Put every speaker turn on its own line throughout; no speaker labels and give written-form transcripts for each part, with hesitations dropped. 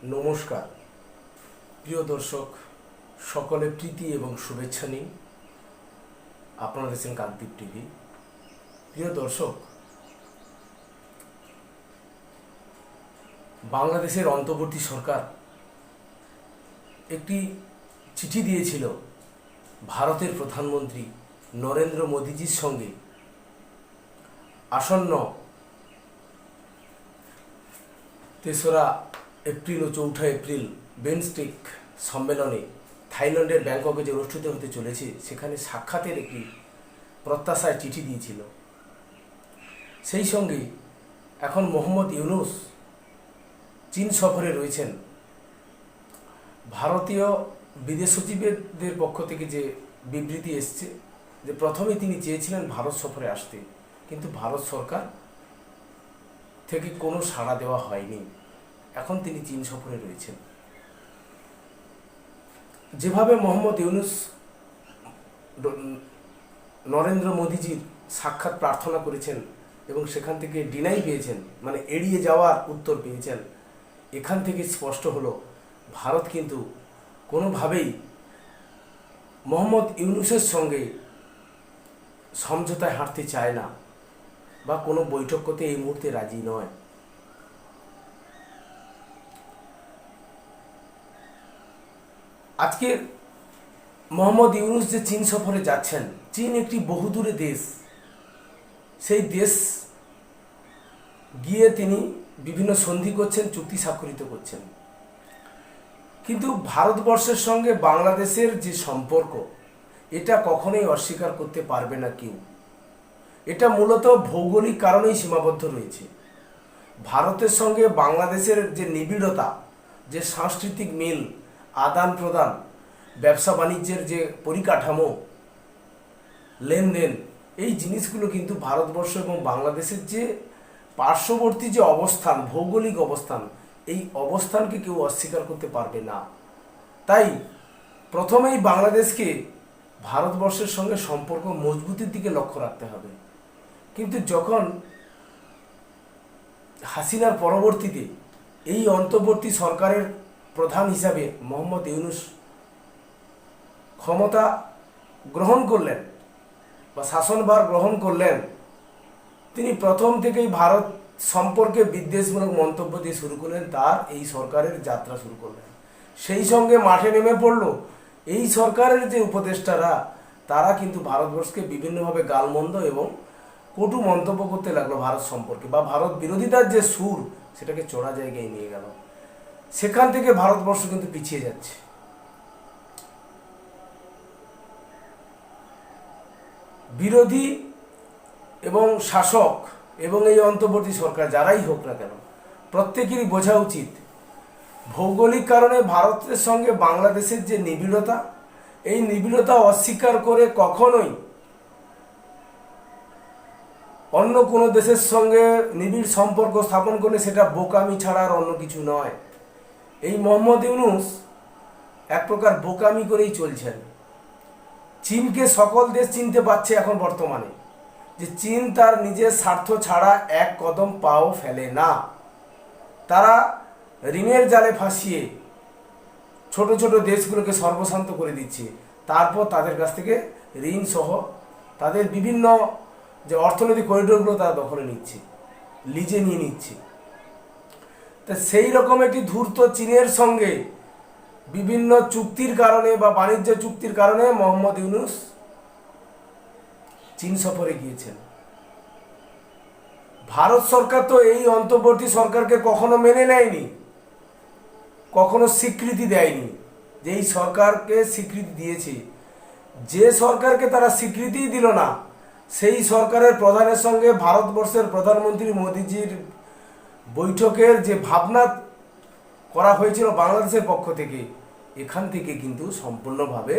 নমস্কার প্রিয় দর্শক, সকলে প্রীতি এবং শুভেচ্ছা নিন। আপনারা দেখছেন কাকদ্বীপ টিভি। প্রিয় দর্শক, বাংলাদেশের অন্তর্বর্তী সরকার একটি চিঠি দিয়েছিল ভারতের প্রধানমন্ত্রী নরেন্দ্র মোদীজির সঙ্গে আসন্ন 3রা এপ্রিল ও 4ঠা এপ্রিল বিমস্টেক সম্মেলনে থাইল্যান্ডের ব্যাংককে যে অনুষ্ঠিত হতে চলেছে, সেখানে সাক্ষাতের একটি প্রত্যাশায় চিঠি দিয়েছিল। সেই সঙ্গে এখন মোহাম্মদ ইউনূস চীন সফরে রয়েছেন। ভারতীয় বিদেশ সচিবদের পক্ষ থেকে যে বিবৃতি এসছে, যে প্রথমে তিনি চেয়েছিলেন ভারত সফরে আসতে, কিন্তু ভারত সরকার থেকে কোনো সাড়া দেওয়া হয়নি। এখন তিনি চীন সফরে রয়েছেন। যেভাবে মোহাম্মদ ইউনূস নরেন্দ্র মোদীজির সাক্ষাৎ প্রার্থনা করেছেন এবং সেখান থেকে ডিনাই পেয়েছেন, মানে এড়িয়ে যাওয়ার উত্তর পেয়েছেন, এখান থেকে স্পষ্ট হলো ভারত কিন্তু কোনোভাবেই মোহাম্মদ ইউনূসের সঙ্গে সমঝোতায় হাঁটতে চায় না বা কোনো বৈঠক করতে এই মুহূর্তে রাজি নয়। আজকে মোহাম্মদ ইউনূস যে চীন সফরে যাচ্ছেন, চীন একটি বহুদূরে দেশ। সেই দেশ গিয়ে তিনি বিভিন্ন সন্ধি করছেন, চুক্তি স্বাক্ষরিত করছেন, কিন্তু ভারতবর্ষের সঙ্গে বাংলাদেশের যে সম্পর্ক, এটা কখনোই অস্বীকার করতে পারবে না কেউ। এটা মূলত ভৌগোলিক কারণেই সীমাবদ্ধ রয়েছে। ভারতের সঙ্গে বাংলাদেশের যে নিবিড়তা, যে সাংস্কৃতিক মিল, আদান প্রদান, ব্যবসা বাণিজ্যের যে পরিকাঠামো, লেনদেন, এই জিনিসগুলো কিন্তু ভারতবর্ষ এবং বাংলাদেশের যে পার্শ্ববর্তী যে অবস্থান, ভৌগোলিক অবস্থান, এই অবস্থানকে কেউ অস্বীকার করতে পারবে না। তাই প্রথমেই বাংলাদেশকে ভারতবর্ষের সঙ্গে সম্পর্ক মজবুতির দিকে লক্ষ্য রাখতে হবে। কিন্তু যখন হাসিনার পরবর্তীতে এই অন্তর্বর্তী সরকারের প্রধান হিসাবে মোহাম্মদ ইউনূস ক্ষমতা গ্রহণ করলেন বা শাসনভার গ্রহণ করলেন, তিনি প্রথম থেকেই ভারত সম্পর্কে বিদ্বেষমূলক মন্তব্য দিয়ে শুরু করলেন, তার এই সরকারের যাত্রা শুরু করলেন। সেই সঙ্গে মাঠে নেমে পড়ল এই সরকারের যে উপদেষ্টারা, তারা কিন্তু ভারতবর্ষকে বিভিন্নভাবে গালমন্দ এবং কটু মন্তব্য করতে লাগলো ভারত সম্পর্কে, বা ভারত বিরোধিতার যে সুর, সেটাকে চড়া জায়গায় নিয়ে গেল। সেখান থেকে ভারতবর্ষ কিন্তু পিছিয়ে যাচ্ছে। বিরোধী এবং শাসক এবং এই অন্তর্বর্তী সরকার যারাই হোক না কেন, প্রত্যেকেরই বোঝা উচিত ভৌগোলিক কারণে ভারতের সঙ্গে বাংলাদেশের যে নিবিড়তা, এই নিবিড়তা অস্বীকার করে কখনোই অন্য কোনো দেশের সঙ্গে নিবিড় সম্পর্ক স্থাপন করলে সেটা বোকামি ছাড়া আর অন্য কিছু নয়। এই মোহাম্মদ ইউনূস এক প্রকার বোকামি করেই চলছেন। চীনকে সকল দেশ চিনতে পারছে এখন বর্তমানে, যে চীন তার নিজের স্বার্থ ছাড়া এক কদম পাও ফেলে না। তারা ঋণের জালে ফাঁসিয়ে ছোট ছোট দেশগুলোকে সর্বশান্ত করে দিচ্ছে, তারপর তাদের কাছ থেকে ঋণ সহ তাদের বিভিন্ন যে অর্থনৈতিক করিডোরগুলো তারা দখলে নিচ্ছে, লিজে নিয়ে নিচ্ছে। তা সেই রকম একটি ধূর্ত চীনের সঙ্গে বিভিন্ন চুক্তির কারণে বা বাণিজ্য চুক্তির কারণে মোহাম্মদ ইউনূস চীন সফরে গিয়েছেন। ভারত সরকার তো এই অন্তর্বর্তী সরকারকে কখনো মেনে নেয়নি, কখনো স্বীকৃতি দেয়নি। যে এই সরকারকে স্বীকৃতি দিয়েছে, যে সরকারকে তারা স্বীকৃতিই দিল না, সেই সরকারের প্রধানের সঙ্গে ভারতবর্ষের প্রধানমন্ত্রী মোদীজির বৈঠকের যে ভাবনা করা হয়েছিল বাংলাদেশের পক্ষ থেকে, এখান থেকে কিন্তু সম্পূর্ণভাবে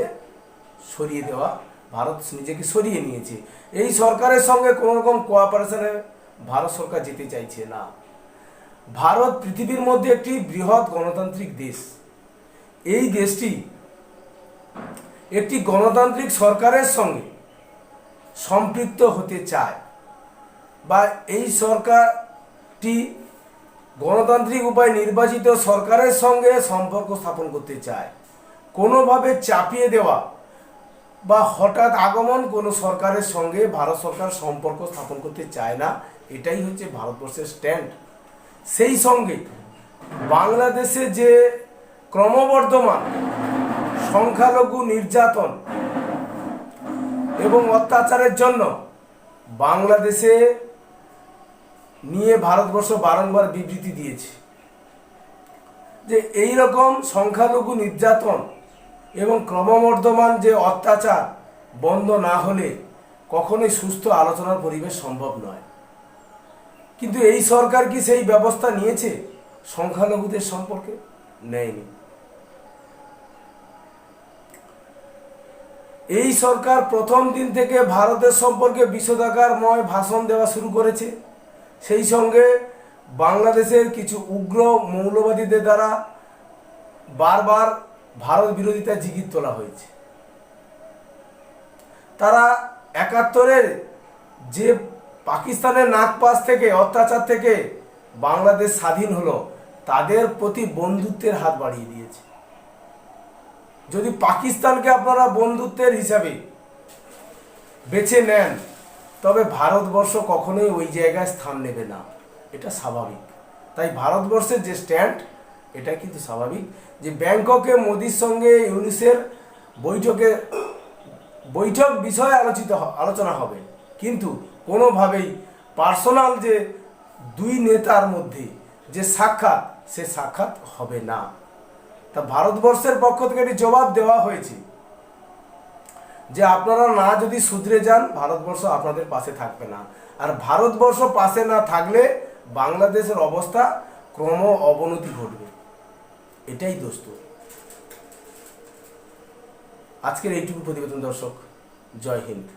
সরিয়ে দেওয়া, ভারত নিজেকে সরিয়ে নিয়েছে। এই সরকারের সঙ্গে কোনো রকম কোঅপারেশনে ভারত সরকার যেতে চাইছে না। ভারত পৃথিবীর মধ্যে একটি বৃহৎ গণতান্ত্রিক দেশ। এই দেশটি একটি গণতান্ত্রিক সরকারের সঙ্গে সম্পৃক্ত হতে চায়, বা এই সরকারটি গণতান্ত্রিক উপায়ে নির্বাচিত সরকারের সঙ্গে সম্পর্ক স্থাপন করতে চায়। কোনোভাবে চাপিয়ে দেওয়া বা হঠাৎ আগমন কোনো সরকারের সঙ্গে ভারত সরকার সম্পর্ক স্থাপন করতে চায় না, এটাই হচ্ছে ভারতবর্ষের স্ট্যান্ড। সেই সঙ্গে বাংলাদেশে যে ক্রমবর্ধমান সংখ্যালঘু নির্যাতন এবং অত্যাচারের জন্য বাংলাদেশে নিয়ে ভারতবর্ষ বারংবার বিবৃতি দিয়েছে যে এই রকম সংখ্যালঘু নির্যাতন এবং ক্রমবর্ধমান যে অত্যাচার বন্ধ না হলে কখনোই সুস্থ আলোচনার পরিবেশ সম্ভব নয়। কিন্তু এই সরকার কি সেই ব্যবস্থা নিয়েছে সংখ্যালঘুদের সম্পর্কে? নেয়নি। এই সরকার প্রথম দিন থেকে ভারতের সম্পর্কে বিষোদাগারময় ভাষণ দেওয়া শুরু করেছে। সেই সঙ্গে বাংলাদেশের কিছু উগ্র মৌলবাদীদের দ্বারা বারবার ভারত বিরোধিতা জিগির তোলা হয়েছে। তারা ৭১-এর যে পাকিস্তানের নাগপাস থেকে অত্যাচার থেকে বাংলাদেশ স্বাধীন হলো, তাদের প্রতি বন্ধুত্বের হাত বাড়িয়ে দিয়েছে। যদি পাকিস্তানকে আপনারা বন্ধুত্বের হিসাবে বেছে নেন, তবে ভারতবর্ষ কখনোই ওই জায়গায় স্থান নেবে না, এটা স্বাভাবিক। তাই ভারতবর্ষের যে স্ট্যান্ড, এটা কিন্তু স্বাভাবিক যে ব্যাংককে মোদির সঙ্গে ইউনুসের বৈঠক বিষয়ে আলোচনা হবে, কিন্তু কোনোভাবেই পার্সোনাল যে দুই নেতার মধ্যে যে সাক্ষাৎ, সে সাক্ষাৎ হবে না। তা ভারতবর্ষের পক্ষ থেকে একটি জবাব দেওয়া হয়েছে যে আপনারা না যদি শুধরে যান, ভারতবর্ষ আপনাদের পাশে থাকবে না। আর ভারতবর্ষ পাশে না থাকলে বাংলাদেশের অবস্থা ক্রম অবনতি ঘটবে, এটাই দোস্ত। আজকের এইটুকু প্রতিবেদন দর্শক, জয় হিন্দ।